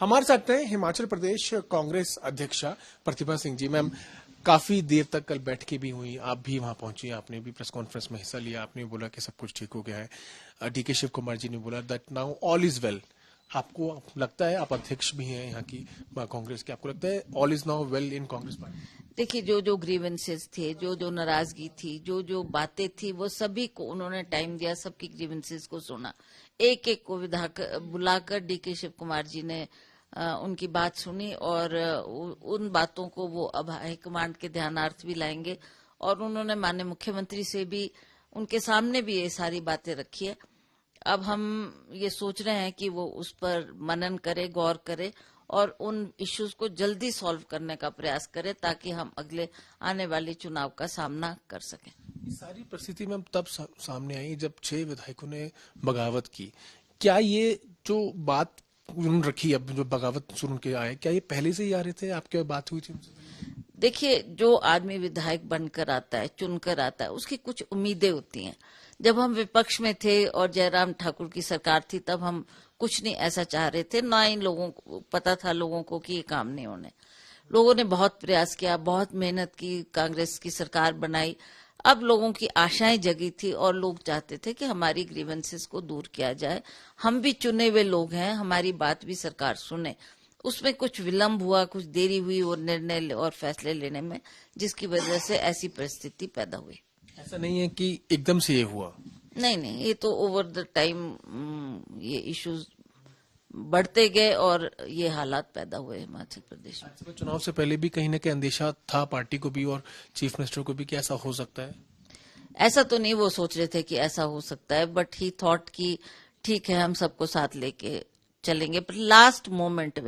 हमारे साथ हैं हिमाचल प्रदेश कांग्रेस अध्यक्षा प्रतिभा सिंह जी। मैम, काफी देर तक कल बैठ के भी हुई, आप भी वहां पहुंची, आपने भी प्रेस कॉन्फ्रेंस में हिस्सा लिया, आपने बोला कि सब कुछ ठीक हो गया है। डीके शिव कुमार जी ने बोला that now all is well. आपको लगता है, आप अध्यक्ष भी हैं यहाँ की कांग्रेस के, आपको लगता है all is now well in Congress party? देखिए, जो जो ग्रीवेंसेस थे, जो जो नाराजगी थी, जो जो बातें थी, वो सभी को उन्होंने टाइम दिया, सबकी ग्रीवेंसेस को सुना। एक एक को बुलाकर डीके शिव कुमार जी ने उनकी बात सुनी और उन बातों को वो अब हाईकमांड के ध्यानार्थ भी लाएंगे। और उन्होंने माननीय मुख्यमंत्री से भी उनके सामने भी ये सारी बातें रखी है। अब हम ये सोच रहे हैं कि वो उस पर मनन करे, गौर करे और उन इश्यूज को जल्दी सॉल्व करने का प्रयास करें ताकि हम अगले आने वाले चुनाव का सामना कर सकें। इस सारी परिस्थिति में तब सामने आई जब 6 विधायकों ने बगावत की। क्या ये जो बात उन्होंने रखी, अब जो बगावत सुन के आए, क्या ये पहले से ही आ रहे थे? आपके बात हुई थी उनसे? देखिए, जो आदमी विधायक बनकर आता है, चुनकर आता है, उसकी कुछ उम्मीदें होती हैं। जब हम विपक्ष में थे और जयराम ठाकुर की सरकार थी, तब हम कुछ नहीं ऐसा चाह रहे थे, ना इन लोगों को पता था लोगों को कि ये काम नहीं होने। लोगों ने बहुत प्रयास किया, बहुत मेहनत की, कांग्रेस की सरकार बनाई। अब लोगों की आशाएं जगी थी और लोग चाहते थे कि हमारी ग्रीवेंसेस को दूर किया जाए। हम भी चुने हुए लोग हैं, हमारी बात भी सरकार सुने। उसमें कुछ विलंब हुआ, कुछ देरी हुई वो निर्णय और फैसले लेने में, जिसकी वजह से ऐसी परिस्थिति पैदा हुई। ऐसा नहीं है कि एकदम से ये हुआ? नहीं, ये तो ओवर द टाइम ये इश्यूज बढ़ते गए और ये हालात पैदा हुए हिमाचल प्रदेश में। चुनाव से पहले भी कहीं ना कहीं अंदेशा था पार्टी को भी और चीफ मिनिस्टर को भी कि ऐसा हो सकता है। ऐसा तो नहीं वो सोच रहे थे कि ऐसा हो सकता है, बट ही थॉट कि ठीक है, हम सबको साथ लेके चलेंगे। पर लास्ट मोमेंट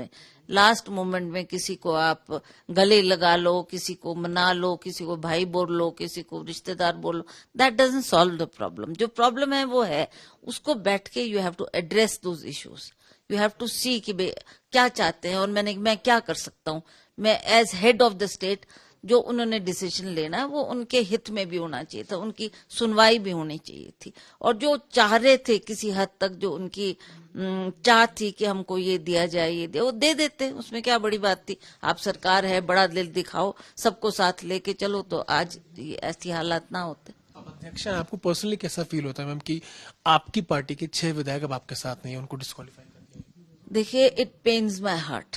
में किसी को आप गले लगा लो, किसी को मना लो, किसी को भाई बोल लो, किसी को रिश्तेदार बोल लो, that doesn't solve the problem. जो प्रॉब्लम है वो है, उसको बैठ के you have to address those issues. You have to see कि क्या चाहते हैं और मैं क्या कर सकता हूँ। मैं as head of the state जो उन्होंने डिसीजन लेना है वो उनके हित में भी होना चाहिए था, उनकी सुनवाई भी होनी चाहिए थी। और जो चाह रहे थे किसी हद तक, जो उनकी चाह थी कि हमको ये दिया जाए, ये दिया, वो दे देते, उसमें क्या बड़ी बात थी। आप सरकार है, बड़ा दिल दिखाओ, सबको साथ लेके चलो, तो आज ऐसी हालात ना होते। अध्यक्ष, आपको पर्सनली कैसा फील होता है मैम कि आपकी पार्टी के 6 विधायक अब आपके साथ नहीं है, उनको डिस्क्वालीफाई कर दिया? देखिए, इट पेन्स माई हार्ट,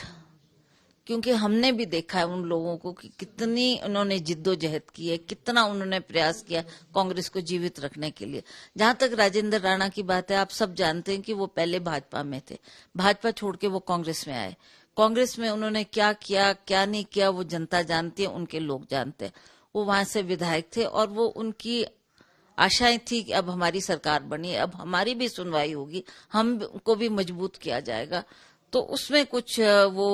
क्योंकि हमने भी देखा है उन लोगों को कि कितनी उन्होंने जिद्दोजहद की है, कितना उन्होंने प्रयास किया कांग्रेस को जीवित रखने के लिए। जहां तक राजेंद्र राणा की बात है, आप सब जानते हैं कि वो पहले भाजपा में थे, भाजपा छोड़ के वो कांग्रेस में आए। कांग्रेस में उन्होंने क्या किया, क्या नहीं किया, वो जनता जानती है, उनके लोग जानते हैं। वो वहां से विधायक थे और वो उनकी आशाएं थी कि अब हमारी सरकार बनी, अब हमारी भी सुनवाई होगी, हमको भी मजबूत किया जाएगा। तो उसमें कुछ वो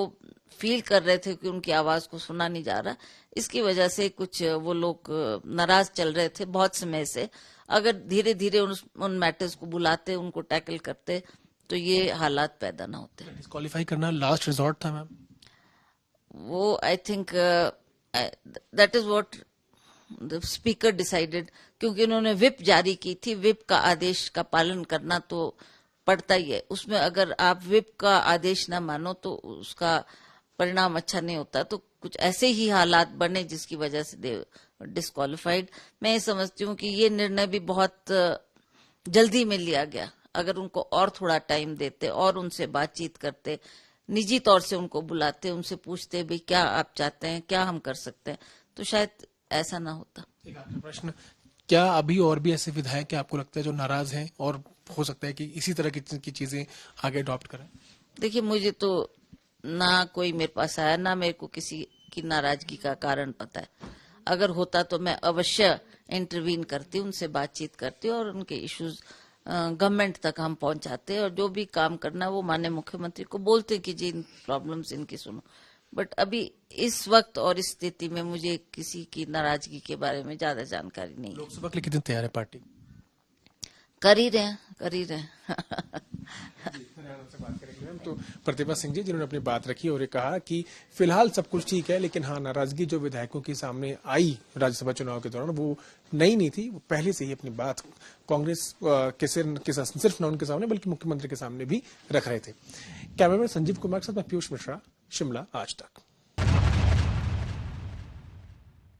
फील कर रहे थे कि उनकी आवाज को सुना नहीं जा रहा, इसकी वजह से कुछ वो लोग नाराज चल रहे थे बहुत समय से। अगर धीरे धीरे उन मैटर्स को बुलाते, उनको टैकल करते, तो ये हालात पैदा ना होते। डिस्क्वालीफाई करना लास्ट रिजॉर्ट था मैम? वो I think that is what the speaker decided, क्योंकि उन्होंने विप जारी की थी। विप का आदेश का पालन करना तो पड़ता ही है। उसमें अगर आप विप का आदेश ना मानो तो उसका परिणाम अच्छा नहीं होता। तो कुछ ऐसे ही हालात बने जिसकी वजह से दे डिस्क्वालिफाइड। मैं ये समझती हूँ कि ये निर्णय भी बहुत जल्दी में लिया गया। अगर उनको और थोड़ा टाइम देते और उनसे बातचीत करते, निजी तौर से उनको बुलाते, उनसे पूछते भी क्या आप चाहते हैं, क्या हम कर सकते हैं, तो शायद ऐसा ना होता। एक आखिरी प्रश्न, क्या अभी और भी ऐसे विधायक हैं आपको लगता है जो नाराज हैं और हो सकता है कि इसी तरह की चीजें आगे अडॉप्ट करें? देखिए, मुझे तो ना कोई मेरे पास आया, ना मेरे को किसी की नाराजगी का कारण पता है। अगर होता तो मैं अवश्य इंटरवीन करती, उनसे बातचीत करती और उनके इश्यूज गवर्नमेंट तक हम पहुंचाते और जो भी काम करना वो माननीय मुख्यमंत्री को बोलते कि जी इन प्रॉब्लम्स इनकी सुनो। बट अभी इस वक्त और इस स्थिति में मुझे किसी की नाराजगी के बारे में ज्यादा जानकारी नहीं है। लोकसभा के लिए कितनी तैयार है पार्टी? कर ही रहे हैं से बात करेंगे हम तो प्रतिभा सिंह जी जिन्होंने अपनी बात रखी और ये कहा कि फिलहाल सब कुछ ठीक है, लेकिन हाँ, नाराजगी जो विधायकों के सामने आई राज्यसभा चुनाव के दौरान वो नई नहीं थी, वो पहले से ही अपनी बात कांग्रेस के सिर्फ न उनके सामने बल्कि मुख्यमंत्री के सामने भी रख रहे थे। कैमरामैन संजीव कुमार के साथ मैं पीयूष मिश्रा, शिमला, आज तक।